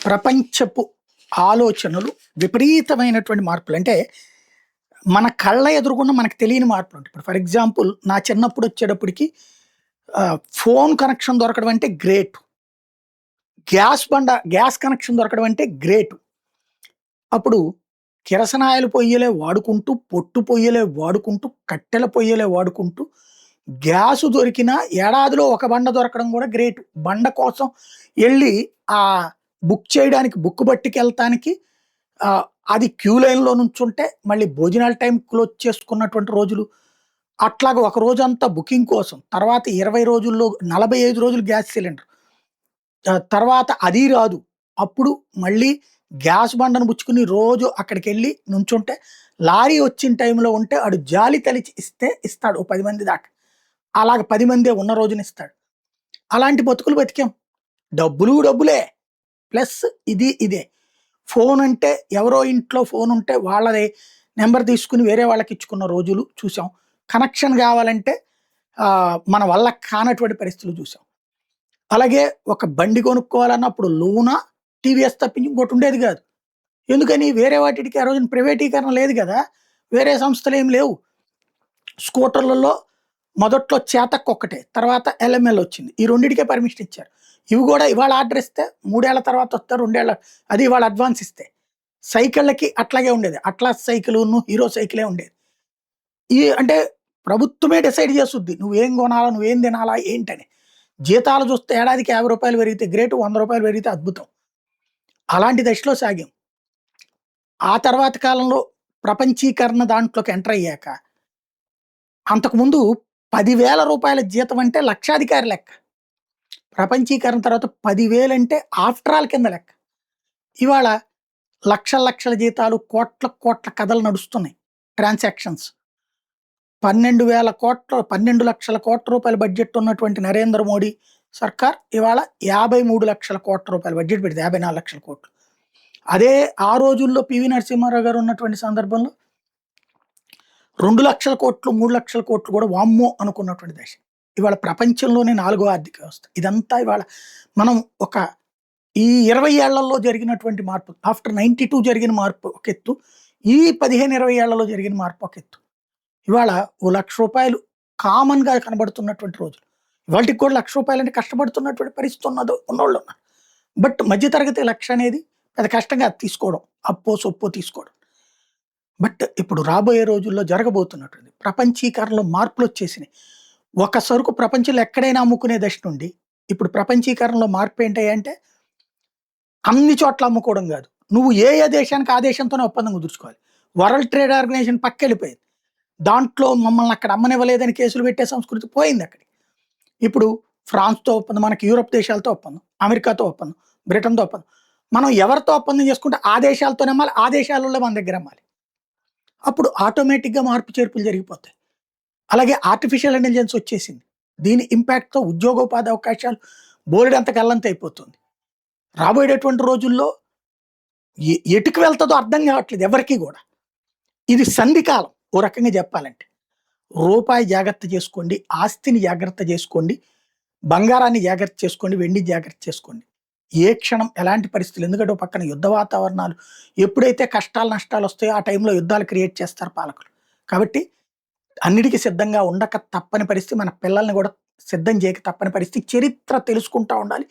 ప్రపంచపు ఆలోచనలు విపరీతమైనటువంటి మార్పులు. అంటే మన కళ్ళ ఎదురుగుండా మనకు తెలియని మార్పులు ఉంటాయి. ఇప్పుడు ఫర్ ఎగ్జాంపుల్ నా చిన్నప్పుడు వచ్చేటప్పటికి ఫోన్ కనెక్షన్ దొరకడం అంటే గ్రేట్. గ్యాస్ కనెక్షన్ దొరకడం అంటే గ్రేట్. అప్పుడు కిరసనాయిలు పొయ్యలే వాడుకుంటూ, పొట్టు పొయ్యలే వాడుకుంటూ, కట్టెల పొయ్యలే వాడుకుంటూ, గ్యాసు దొరికినా ఏడాదిలో ఒక బండ దొరకడం కూడా గ్రేట్. బండ కోసం ఎళ్ళి బుక్ చేయడానికి బుక్ పట్టుకెళ్తానికి అది క్యూ లైన్‌లో నుంచుంటే మళ్ళీ భోజనాల టైం క్లోజ్ చేసుకున్నటువంటి రోజులు. అట్లాగా ఒక రోజంతా బుకింగ్ కోసం. తర్వాత 20 రోజుల్లో 45 రోజులు గ్యాస్ సిలిండర్. తర్వాత అది రాదు. అప్పుడు మళ్ళీ గ్యాస్ బండను పుచ్చుకొని రోజు అక్కడికెళ్ళి నుంచుంటే లారీ వచ్చిన టైంలో ఉంటే ఆడు జాలి తలిచి ఇస్తే ఇస్తాడు ఓ 10 మంది దాకా. అలాగ 10 మందే ఉన్న రోజున ఇస్తాడు. అలాంటి బతుకులు బతికాం. డబ్బులు డబ్బులే. ప్లస్ ఇదే. ఫోన్ అంటే ఎవరో ఇంట్లో ఫోన్ ఉంటే వాళ్ళది నంబర్ తీసుకొని వేరే వాళ్ళకి ఇచ్చుకున్న రోజులు చూసాం. కనెక్షన్ కావాలంటే మన వల్ల కానటువంటి పరిస్థితులు చూసాం. అలాగే ఒక బండి కొనుక్కోవాలన్నప్పుడు లూనా, టీవీఎస్ తప్పించి ఇంకోటి ఉండేది కాదు. ఎందుకని వేరే వాటికి ఆ రోజున ప్రైవేటీకరణ లేదు కదా! వేరే సంస్థలు ఏమి లేవు. స్కూటర్లలో మొదట్లో చేతక్ ఒక్కటే. తర్వాత ఎల్ఎంఎల్ వచ్చింది. ఈ రెండిటికే పర్మిషన్ ఇచ్చారు. ఇవి కూడా ఇవాళ ఆర్డర్ ఇస్తే 3 ఏళ్ల తర్వాత వస్తారు. 2 ఏళ్ల అది ఇవాళ అడ్వాన్స్ ఇస్తే. సైకిళ్ళకి అట్లాగే ఉండేది. అట్లాస్ సైకిలును, హీరో సైకిలే ఉండేది. అంటే ప్రభుత్వమే డిసైడ్ చేసుద్ది. నువ్వేం కొనాలా, నువ్వేం తినాలా, ఏంటని. జీతాలు చూస్తే ఏడాదికి రూ. 50 పెరిగితే గ్రేటు, రూ. 100 పెరిగితే అద్భుతం. అలాంటి దశలో సాగాం. ఆ తర్వాత కాలంలో ప్రపంచీకరణ దాంట్లోకి ఎంటర్ అయ్యాక అంతకుముందు రూ. 10,000 జీతం అంటే లక్షాధికారి లెక్క. ప్రపంచీకరణ తర్వాత 10,000 అంటే ఆఫ్టర్ ఆల్ కింద లెక్క. ఇవాళ లక్షల జీతాలు, కోట్ల కథలు నడుస్తున్నాయి. ట్రాన్సాక్షన్స్ 12,00,000 బడ్జెట్ ఉన్నటువంటి నరేంద్ర మోడీ సర్కార్ ఇవాళ 53,00,000 బడ్జెట్ పెడితే 54,00,000 కోట్లు. అదే ఆ రోజుల్లో పివి నరసింహారావు గారు ఉన్నటువంటి సందర్భంలో 2,00,000 కోట్లు, 3,00,000 కోట్లు కూడా వామ్మో అనుకున్నటువంటి దశ. ఇవాళ ప్రపంచంలోనే 4వ ఆర్థిక వ్యవస్థ. ఇదంతా ఇవాళ మనం ఈ 20 ఏళ్లలో జరిగినటువంటి మార్పు. ఆఫ్టర్ 92 జరిగిన మార్పు ఒక ఎత్తు. ఈ 15-20 ఏళ్లలో జరిగిన మార్పు ఒక ఎత్తు. ఇవాళ ఓ రూ. 1,00,000 కామన్‌గా కనబడుతున్నటువంటి రోజులు. ఇవాల్టికి కూడా రూ. 1,00,000 అంటే కష్టపడుతున్నటువంటి పరిస్థితి ఉన్నోళ్ళు ఉన్నారు. బట్ మధ్యతరగతి లక్ష అనేది పెద్ద కష్టంగా తీసుకోవడం. అప్పో సొప్పో తీసుకోవడం. బట్ ఇప్పుడు రాబోయే రోజుల్లో జరగబోతున్నటువంటి ప్రపంచీకరణలో మార్పులొచ్చేసినాయి. ఒక సరుకు ప్రపంచంలో ఎక్కడైనా అమ్ముకునే దశ నుండి ఇప్పుడు ప్రపంచీకరణలో మార్పు ఏంటంటే అన్ని చోట్ల అమ్ముకోవడం కాదు. నువ్వు ఏ దేశానికి ఆ దేశంతోనే ఒప్పందం కుదుర్చుకోవాలి. వరల్డ్ ట్రేడ్ ఆర్గనైజేషన్ పక్కెళ్ళిపోయింది. దాంట్లో మమ్మల్ని అక్కడ అమ్మనివ్వలేదని కేసులు పెట్టే సంస్కృతి పోయింది అక్కడికి. ఇప్పుడు ఫ్రాన్స్‌తో ఒప్పందం, మనకి యూరప్ దేశాలతో ఒప్పందం, అమెరికాతో ఒప్పందం, బ్రిటన్‌తో ఒప్పందం. మనం ఎవరితో ఒప్పందం చేసుకుంటే ఆ దేశాలతోనే అమ్మాలి, ఆ దేశాలలో మన దగ్గర అమ్మాలి. అప్పుడు ఆటోమేటిక్‌గా మార్పు చేర్పులు జరిగిపోతాయి. అలాగే ఆర్టిఫిషియల్ ఇంటెలిజెన్స్ వచ్చేసింది. దీని ఇంపాక్ట్‌తో ఉద్యోగోపాధి అవకాశాలు బోలెడంత గల్లంతైపోతుంది. రాబోయేటటువంటి రోజుల్లో ఎటుకు వెళ్తదో అర్థం కావట్లేదు ఎవరికీ కూడా. ఇది సంధికాలం ఓ రకంగా చెప్పాలంటే. రూపాయి జాగ్రత్త చేసుకోండి, ఆస్తిని జాగ్రత్త చేసుకోండి, బంగారాన్ని జాగ్రత్త చేసుకోండి, వెండిని జాగ్రత్త చేసుకోండి. ఏ క్షణం ఎలాంటి పరిస్థితులు, ఎందుకంటే ఓ పక్కన యుద్ధ వాతావరణాలు, ఎప్పుడైతే కష్టాలు నష్టాలు వస్తాయో ఆ టైంలో యుద్ధాలు క్రియేట్ చేస్తారు పాలకులు. కాబట్టి అన్నిటికీ సిద్ధంగా ఉండక తప్పని పరిస్థితి, మన పిల్లల్ని కూడా సిద్ధం చేయక తప్పని పరిస్థితి. చరిత్ర తెలుసుకుంటా ఉండాలి.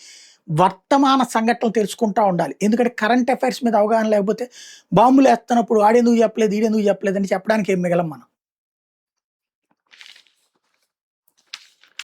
వర్తమాన సంఘటనలు తెలుసుకుంటా ఉండాలి. ఎందుకంటే కరెంట్ అఫైర్స్ మీద అవగాహన లేకపోతే బాంబులు వేస్తున్నప్పుడు వాడెందుకు చెప్పలేదు, ఈడెందుకు చెప్పలేదు అని చెప్పడానికి ఏం మిగలం మనం.